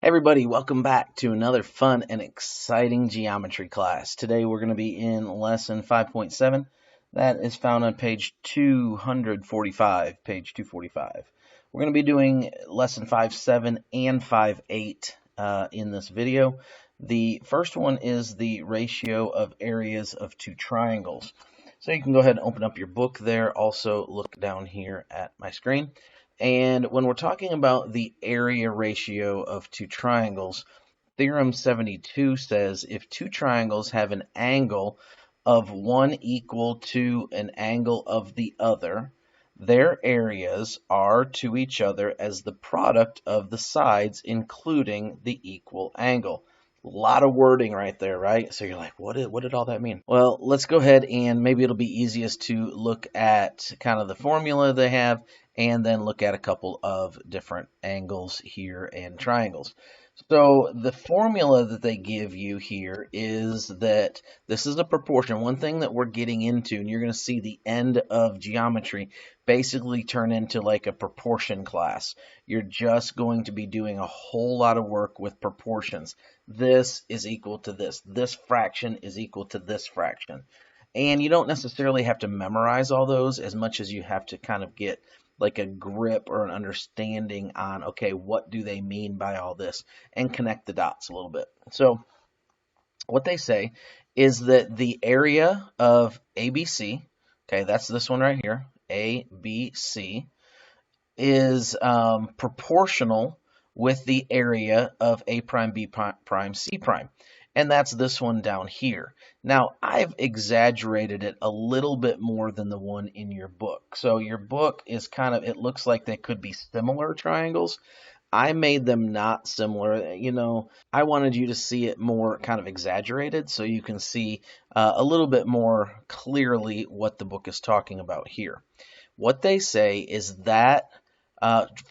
Hey everybody, welcome back to another fun and exciting geometry class. Today we're going to be in lesson 5.7. That is found on page 245, page 245. We're going to be doing lesson 5.7 and 5.8 in this video. The first one is the ratio of areas of two triangles. So you can go ahead and open up your book there. Also look down here at my screen. And when we're talking about the area ratio of two triangles, Theorem 72 says if two triangles have an angle of one equal to an angle of the other, their areas are to each other as the product of the sides, including the equal angle. A lot of wording right there, right? So you're like, what did all that mean? Well, let's go ahead and maybe it'll be easiest to look at kind of the formula they have and then look at a couple of different angles here and triangles. So the formula that they give you here is that this is a proportion. One thing that we're getting into, and you're going to see the end of geometry basically turn into like a proportion class. You're just going to be doing a whole lot of work with proportions. This is equal to this. This fraction is equal to this fraction. And you don't necessarily have to memorize all those as much as you have to kind of get like a grip or an understanding on, okay, what do they mean by all this, and connect the dots a little bit. So what they say is that the area of ABC, okay, that's this one right here, ABC, is proportional with the area of A prime, B prime, C prime. And that's this one down here. Now, I've exaggerated it a little bit more than the one in your book. So your book is kind of, it looks like they could be similar triangles. I made them not similar. You know, I wanted you to see it more kind of exaggerated so you can see a little bit more clearly what the book is talking about here. What they say is that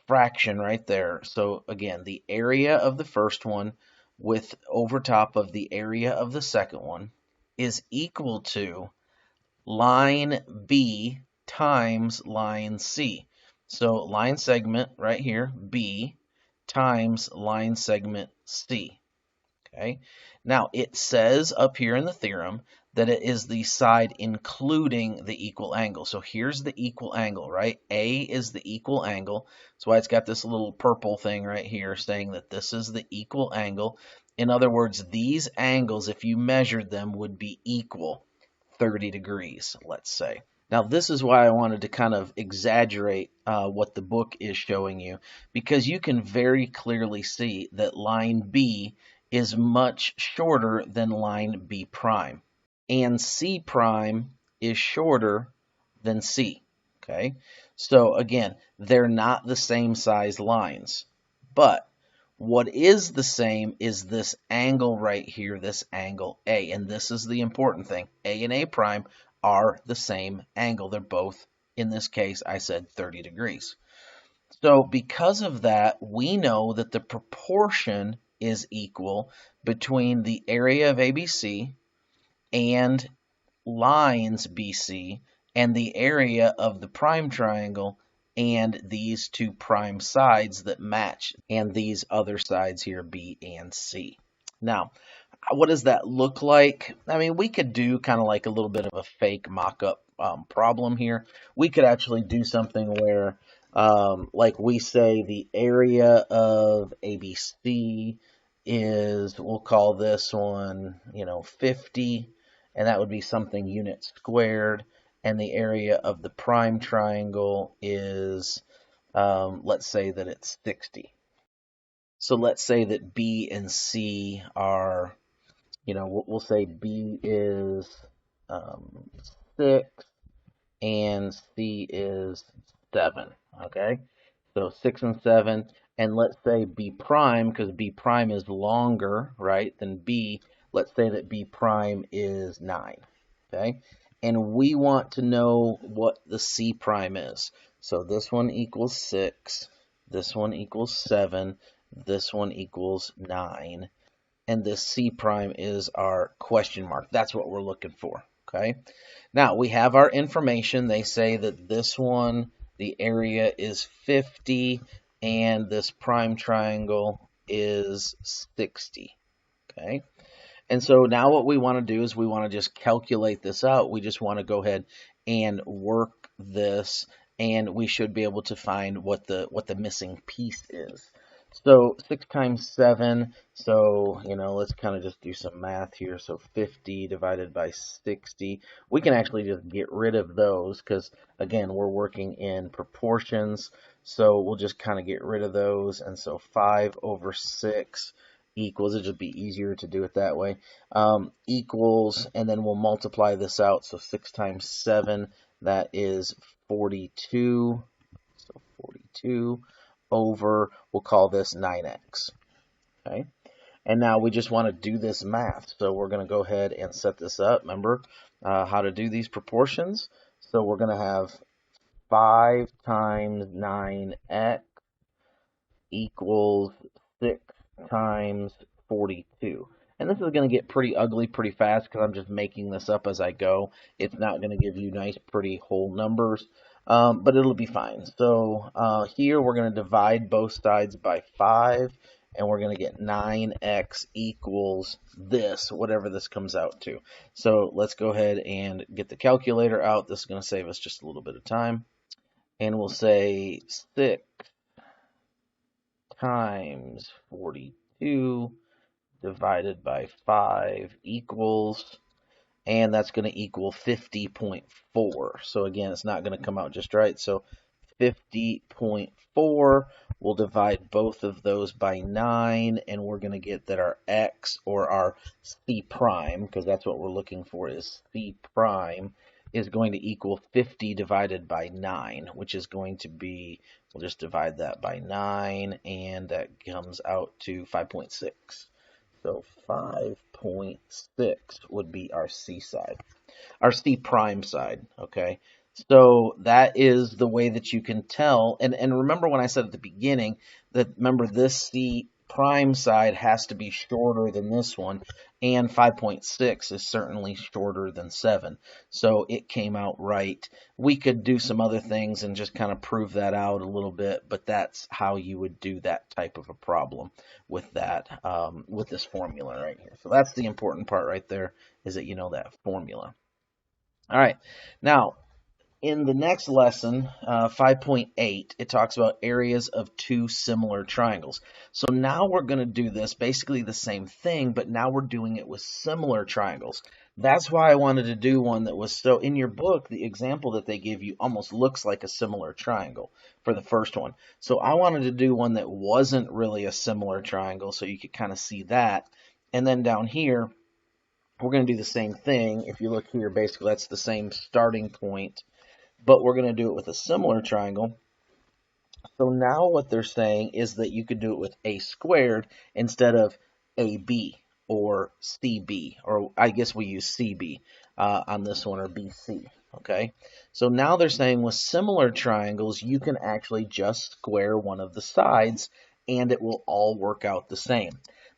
fraction right there. So again, the area of the first one with over top of the area of the second one is equal to line B times line C. So line segment right here, B, times line segment C. Okay. Now it says up here in the theorem that it is the side including the equal angle. So here's the equal angle, right? A is the equal angle. That's why it's got this little purple thing right here saying that this is the equal angle. In other words, these angles, if you measured them, would be equal 30 degrees, let's say. Now, this is why I wanted to kind of exaggerate what the book is showing you, because you can very clearly see that line B is much shorter than line B prime, and C prime is shorter than C, okay? So again, they're not the same size lines, but what is the same is this angle right here, this angle A, and this is the important thing. A and A prime are the same angle. They're both, in this case, I said 30 degrees. So because of that, we know that the proportion is equal between the area of ABC and lines BC and the area of the prime triangle and these two prime sides that match, and these other sides here, B and C. Now, what does that look like? I mean, we could do kind of like a little bit of a fake mock-up problem here. We could actually do something where, like we say, the area of ABC is, we'll call this one, 50, and that would be something unit squared. And the area of the prime triangle is, let's say that it's 60. So let's say that B and C are, we'll say B is 6 and C is 7, okay? So 6 and 7, and let's say B prime, because B prime is longer, right, than B, let's say that B prime is 9, okay? And we want to know what the C prime is. So this one equals 6, this one equals 7, this one equals 9, and this C prime is our question mark. That's what we're looking for, okay? Now, we have our information. They say that this one, the area is 50, and this prime triangle is 60. Okay. And so now what we want to do is we want to just calculate this out. We just want to go ahead and work this, and we should be able to find what the missing piece is. So 6 times 7, so, let's kind of just do some math here. So 50 divided by 60. We can actually just get rid of those because, again, we're working in proportions. So we'll just kind of get rid of those. And so 5 over 6 equals, it'll just be easier to do it that way, equals, and then we'll multiply this out. So 6 times 7, that is 42. So 42 over, we'll call this 9x. Okay. And now we just want to do this math. So we're going to go ahead and set this up. Remember how to do these proportions. So we're going to have 5 times 9x equals 6 times 42. And this is going to get pretty ugly pretty fast because I'm just making this up as I go. It's not going to give you nice, pretty whole numbers, but it'll be fine. So here we're going to divide both sides by 5, and we're going to get 9x equals this, whatever this comes out to. So let's go ahead and get the calculator out. This is going to save us just a little bit of time. And we'll say 6 times 42 divided by 5 equals, and that's going to equal 50.4. So again, it's not going to come out just right. So 50.4, we'll divide both of those by 9, and we're going to get that our x, or our c prime, because that's what we're looking for, is c prime, is going to equal 50 divided by 9, which is going to be, we'll just divide that by 9, and that comes out to 5.6. So 5.6 would be our C side, our C prime side, okay? So that is the way that you can tell. And remember when I said at the beginning that, remember, this C prime side has to be shorter than this one, and 5.6 is certainly shorter than 7. So it came out right. We could do some other things and just kind of prove that out a little bit, but that's how you would do that type of a problem with that, with this formula right here. So that's the important part right there, is that you know that formula. All right, now in the next lesson, 5.8, it talks about areas of two similar triangles. So now we're going to do this, basically the same thing, but now we're doing it with similar triangles. That's why I wanted to do one that was, so in your book, the example that they give you almost looks like a similar triangle for the first one. So I wanted to do one that wasn't really a similar triangle so you could kind of see that. And then down here, we're going to do the same thing. If you look here, basically that's the same starting point, but we're going to do it with a similar triangle. So now what they're saying is that you could do it with a squared instead of AB or CB, or I guess we use CB on this one, or BC, okay? So now they're saying with similar triangles, you can actually just square one of the sides and it will all work out the same.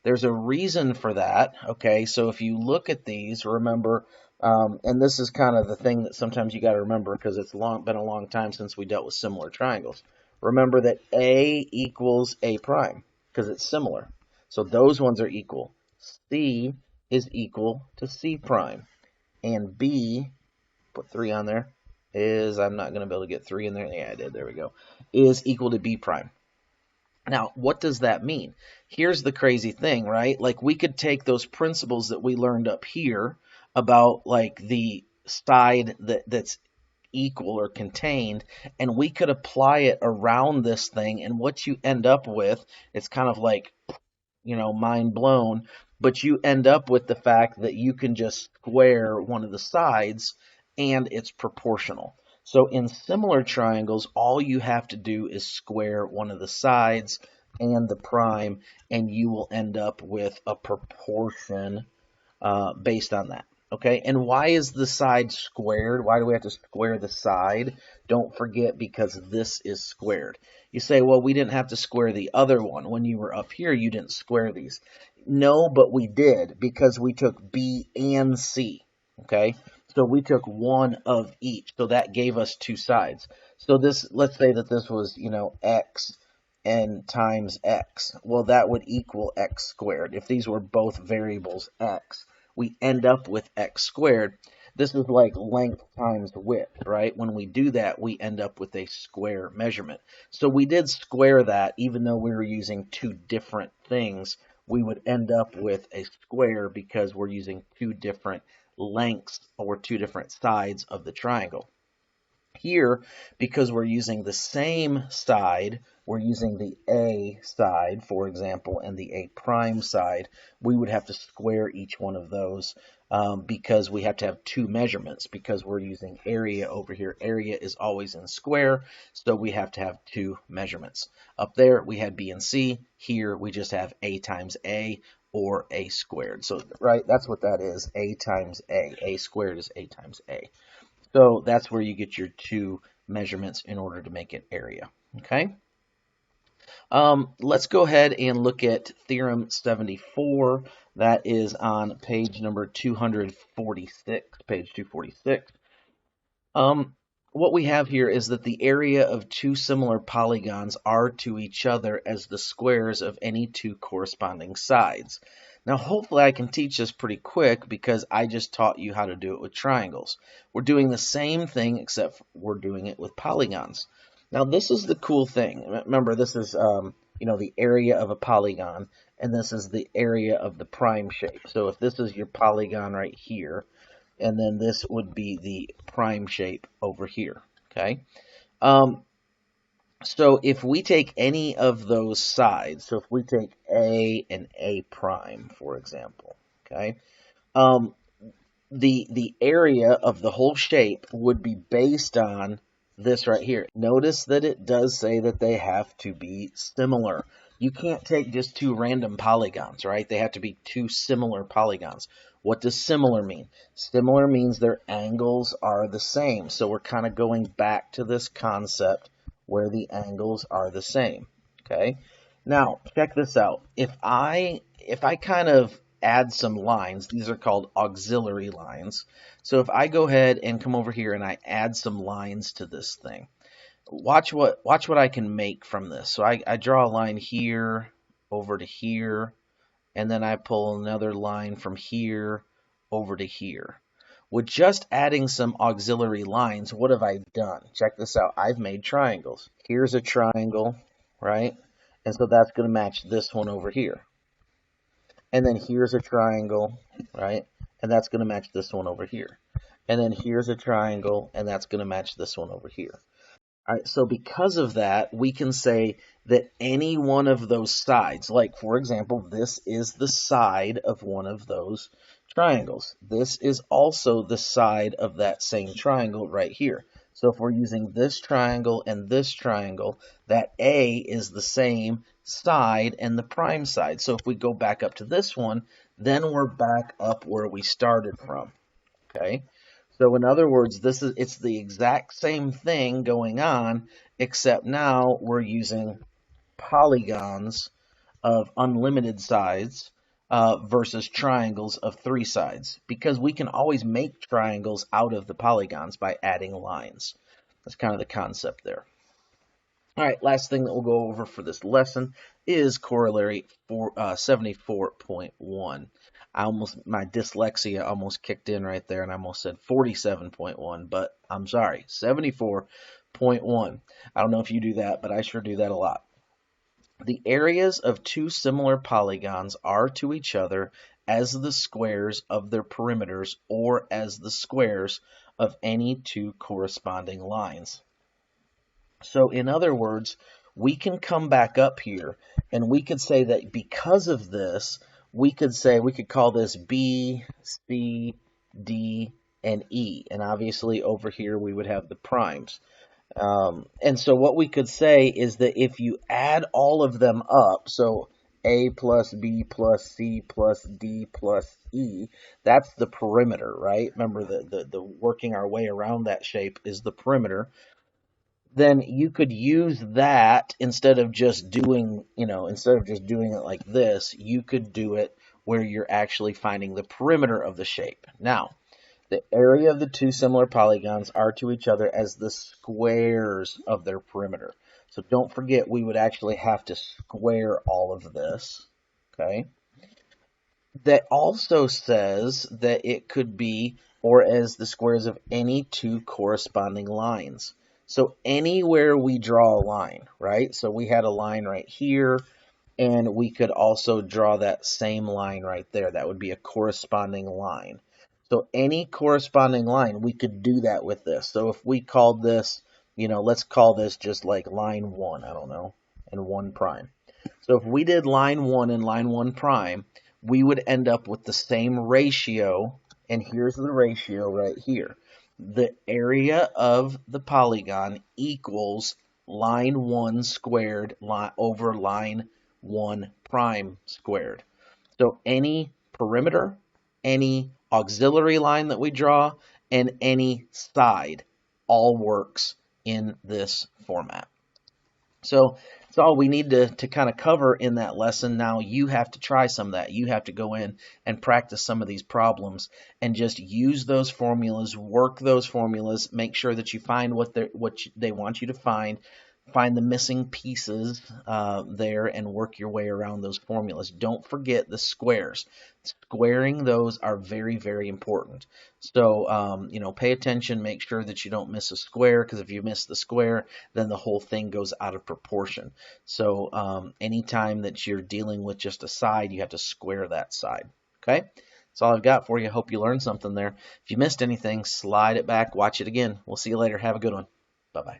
There's a reason for that, okay? So if you look at these, remember, and this is kind of the thing that sometimes you got to remember because it's been a long time since we dealt with similar triangles. Remember that A equals A prime because it's similar. So those ones are equal. C is equal to C prime. And B, put 3 on there, is, I'm not going to be able to get 3 in there. Yeah, I did. There we go. Is equal to B prime. Now, what does that mean? Here's the crazy thing, right? Like, we could take those principles that we learned up here about like the side that's equal or contained, and we could apply it around this thing, and what you end up with, it's kind of like, mind blown, but you end up with the fact that you can just square one of the sides and it's proportional. So in similar triangles, all you have to do is square one of the sides and the prime, and you will end up with a proportion based on that. Okay, and why is the side squared? Why do we have to square the side? Don't forget, because this is squared. You say, well, we didn't have to square the other one. When you were up here, you didn't square these. No, but we did, because we took B and C. Okay, so we took one of each. So that gave us two sides. So this, let's say that this was, X and times x. Well, that would equal x squared. If these were both variables x, we end up with x squared. This is like length times width, right? When we do that, we end up with a square measurement. So we did square that, even though we were using two different things, we would end up with a square because we're using two different lengths or two different sides of the triangle. Here, because we're using the same side, we're using the A side, for example, and the A prime side, we would have to square each one of those because we have to have two measurements because we're using area over here. Area is always in square, so we have to have two measurements. Up there, we had B and C. Here, we just have A times A or A squared. So, right, that's what that is, A times A. A squared is A times A. So that's where you get your two measurements in order to make it area, okay? Let's go ahead and look at Theorem 74. That is on page number 246, page 246. What we have here is that the area of two similar polygons are to each other as the squares of any two corresponding sides. Now, hopefully I can teach this pretty quick because I just taught you how to do it with triangles. We're doing the same thing except we're doing it with polygons. Now, this is the cool thing. Remember, this is the area of a polygon, and this is the area of the prime shape. So if this is your polygon right here, and then this would be the prime shape over here, okay? So if we take any of those sides, so if we take A and A prime, for example, okay, the area of the whole shape would be based on this right here. Notice that it does say that they have to be similar. You can't take just two random polygons, right? They have to be two similar polygons. What does similar mean? Similar means their angles are the same. So we're kind of going back to this concept where the angles are the same, okay? Now, check this out. If I kind of add some lines, these are called auxiliary lines. So if I go ahead and come over here and I add some lines to this thing, watch what I can make from this. So I draw a line here over to here, and then I pull another line from here over to here. With just adding some auxiliary lines, what have I done? Check this out. I've made triangles. Here's a triangle, right? And so that's going to match this one over here. And then here's a triangle, right? And that's going to match this one over here. And then here's a triangle, and that's going to match this one over here. All right, so because of that, we can say that any one of those sides, like for example, this is the side of one of those triangles. This is also the side of that same triangle right here. So if we're using this triangle and this triangle, that A is the same side and the prime side. So if we go back up to this one, then we're back up where we started from, okay? So in other words, it's the exact same thing going on, except now we're using polygons of unlimited sides versus triangles of 3 sides, because we can always make triangles out of the polygons by adding lines. That's kind of the concept there. All right, last thing that we'll go over for this lesson is corollary 74.1. My dyslexia almost kicked in right there, and I almost said 47.1, but I'm sorry, 74.1. I don't know if you do that, but I sure do that a lot. The areas of two similar polygons are to each other as the squares of their perimeters or as the squares of any two corresponding lines. So in other words, we can come back up here and we could say that because of this, we could call this B, C, D, and E. And obviously over here we would have the primes. And so what we could say is that if you add all of them up, so A plus B plus C plus D plus E, that's the perimeter, right? Remember the working our way around that shape is the perimeter. Then you could use that instead of just doing it like this, you could do it where you're actually finding the perimeter of the shape. Now, the area of the two similar polygons are to each other as the squares of their perimeter. So don't forget we would actually have to square all of this, okay? That also says that it could be or as the squares of any two corresponding lines. So anywhere we draw a line, right? So we had a line right here, and we could also draw that same line right there. That would be a corresponding line. So any corresponding line, we could do that with this. So if we called this, let's call this just like line 1, I don't know, and 1 prime. So if we did line 1 and line 1 prime, we would end up with the same ratio, and here's the ratio right here. The area of the polygon equals line 1 squared over line 1 prime squared. So any perimeter, any auxiliary line that we draw, and any side all works in this format. So that's all we need to kind of cover in that lesson. Now you have to try some of that. You have to go in and practice some of these problems and just use those formulas, work those formulas, make sure that you find what they want you to find the missing pieces there, and work your way around those formulas. Don't forget the squares. Squaring those are very, very important. So, pay attention, make sure that you don't miss a square, because if you miss the square, then the whole thing goes out of proportion. So, anytime that you're dealing with just a side, you have to square that side. Okay? That's all I've got for you. Hope you learned something there. If you missed anything, slide it back, watch it again. We'll see you later. Have a good one. Bye-bye.